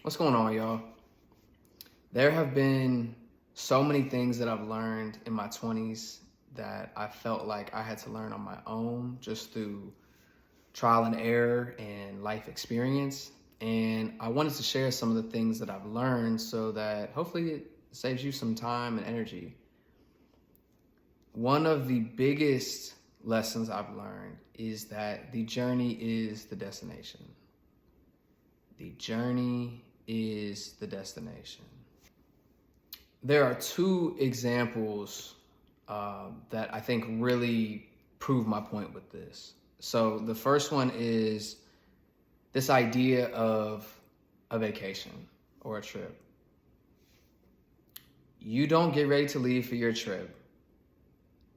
What's going on, y'all? There have been so many things that I've learned in my 20s that I felt like I had to learn on my own just through trial and error and life experience. And I wanted to share some of the things that I've learned so that hopefully it saves you some time and energy. One of the biggest lessons I've learned is that the journey is the destination. The journey is the destination. There are two examples that I think really prove my point with this. So the first one is this idea of a vacation or a trip. You don't get ready to leave for your trip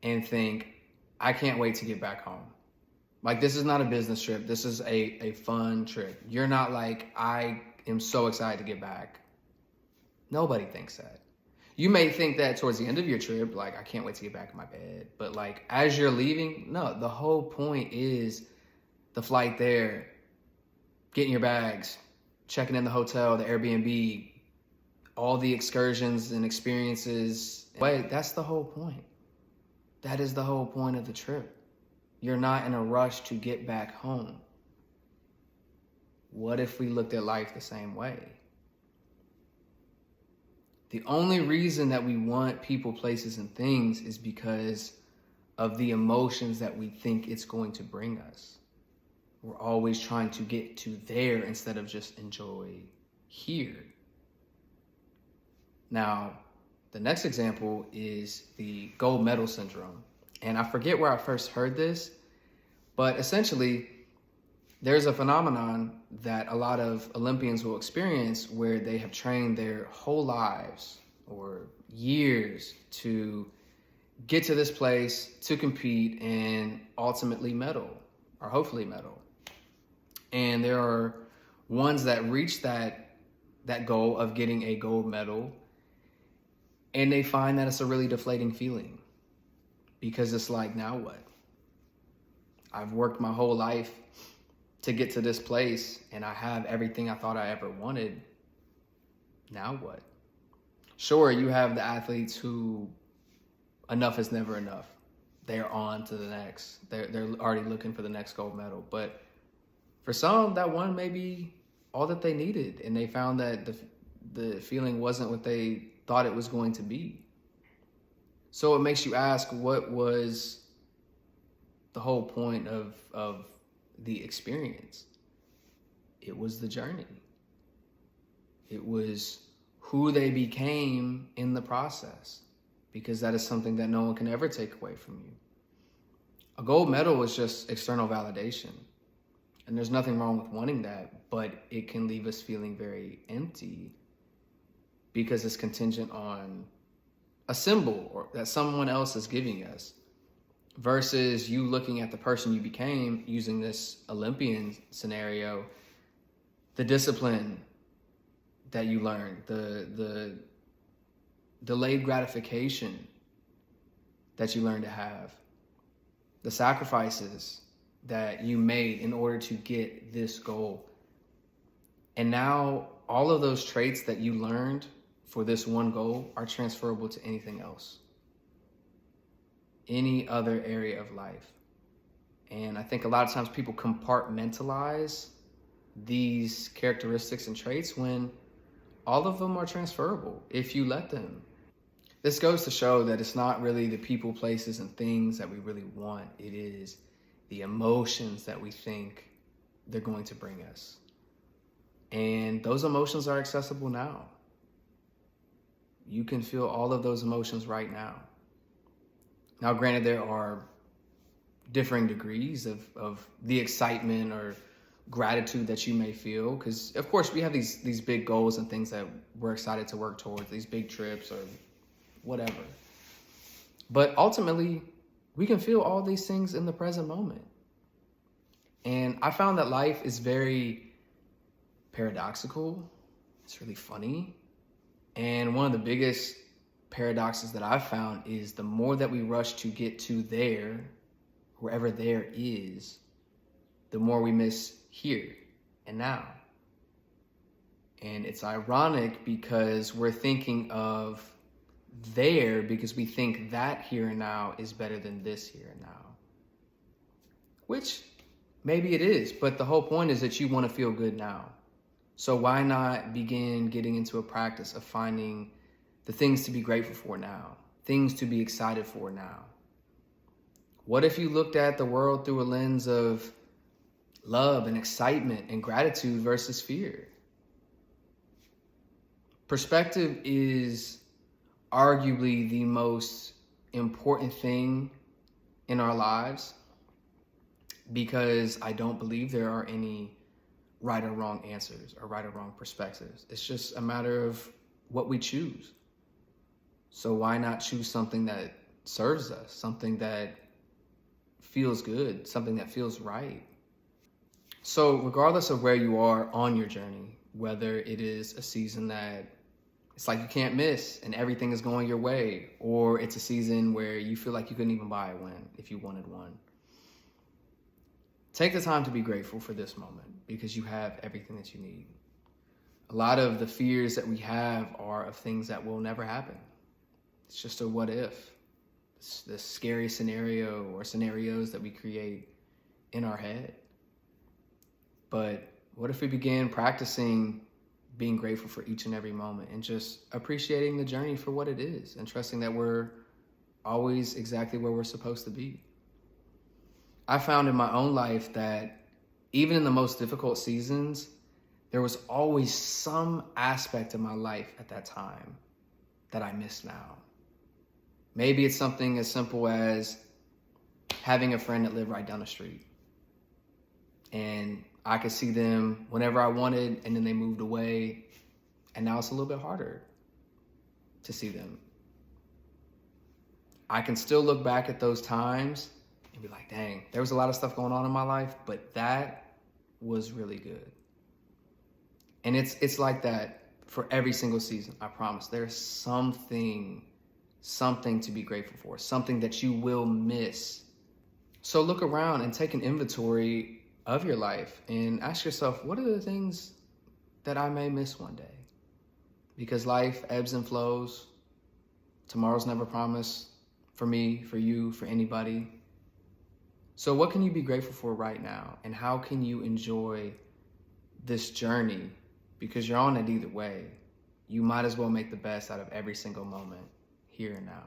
and think, I can't wait to get back home. Like, this is not a business trip. This is a fun trip. You're not like, I am so excited to get back. Nobody thinks that. You may think that towards the end of your trip, like, I can't wait to get back in my bed. But like, as you're leaving, no, the whole point is the flight there, getting your bags, checking in the hotel, the Airbnb, all the excursions and experiences. Wait, that's the whole point. That is the whole point of the trip. You're not in a rush to get back home. What if we looked at life the same way? The only reason that we want people, places, and things is because of the emotions that we think it's going to bring us. We're always trying to get to there instead of just enjoy here. Now, the next example is the gold medal syndrome. And I forget where I first heard this, but essentially, there's a phenomenon that a lot of Olympians will experience where they have trained their whole lives or years to get to this place, to compete, and ultimately medal, or hopefully medal. And there are ones that reach that goal of getting a gold medal, and they find that it's a really deflating feeling because it's like, now what? I've worked my whole life to get to this place and I have everything I thought I ever wanted. Now what? Sure, you have the athletes who enough is never enough. They're on to the next. They're already looking for the next gold medal. But for some, that one may be all that they needed, and they found that the feeling wasn't what they thought it was going to be. So it makes you ask, what was the whole point of the experience? It was the journey. It was who they became in the process, because that is something that no one can ever take away from you. A gold medal is just external validation, and there's nothing wrong with wanting that, but it can leave us feeling very empty because it's contingent on a symbol or that someone else is giving us, versus you looking at the person you became, using this Olympian scenario, the discipline that you learned, the delayed gratification that you learned to have, the sacrifices that you made in order to get this goal. And now all of those traits that you learned for this one goal are transferable to anything else, any other area of life. And I think a lot of times people compartmentalize these characteristics and traits when all of them are transferable if you let them. This goes to show that it's not really the people, places, and things that we really want. It is the emotions that we think they're going to bring us. And those emotions are accessible now. You can feel all of those emotions right now. Now, granted, there are differing degrees of the excitement or gratitude that you may feel, because of course we have these big goals and things that we're excited to work towards, these big trips or whatever. But ultimately, we can feel all these things in the present moment. And I found that life is very paradoxical. It's really funny. And one of the biggest paradoxes that I've found is the more that we rush to get to there, wherever there is, the more we miss here and now. And it's ironic because we're thinking of there because we think that here and now is better than this here and now. Which maybe it is, but the whole point is that you want to feel good now. So why not begin getting into a practice of finding the things to be grateful for now, things to be excited for now? What if you looked at the world through a lens of love and excitement and gratitude versus fear? Perspective is arguably the most important thing in our lives because I don't believe there are any right or wrong answers or right or wrong perspectives. It's just a matter of what we choose. So why not choose something that serves us, something that feels good, something that feels right? So regardless of where you are on your journey, whether it is a season that it's like you can't miss and everything is going your way, or it's a season where you feel like you couldn't even buy a win if you wanted one, take the time to be grateful for this moment because you have everything that you need. A lot of the fears that we have are of things that will never happen. It's just a what if. It's this scary scenario or scenarios that we create in our head. But what if we began practicing being grateful for each and every moment and just appreciating the journey for what it is and trusting that we're always exactly where we're supposed to be? I found in my own life that even in the most difficult seasons, there was always some aspect of my life at that time that I miss now. Maybe it's something as simple as having a friend that lived right down the street. And I could see them whenever I wanted, and then they moved away. And now it's a little bit harder to see them. I can still look back at those times and be like, dang, there was a lot of stuff going on in my life, but that was really good. And it's like that for every single season, I promise. There's something to be grateful for, something that you will miss. So look around and take an inventory of your life and ask yourself, what are the things that I may miss one day? Because life ebbs and flows. Tomorrow's never promised for me, for you, for anybody. So what can you be grateful for right now? And how can you enjoy this journey? Because you're on it either way. You might as well make the best out of every single moment here and now.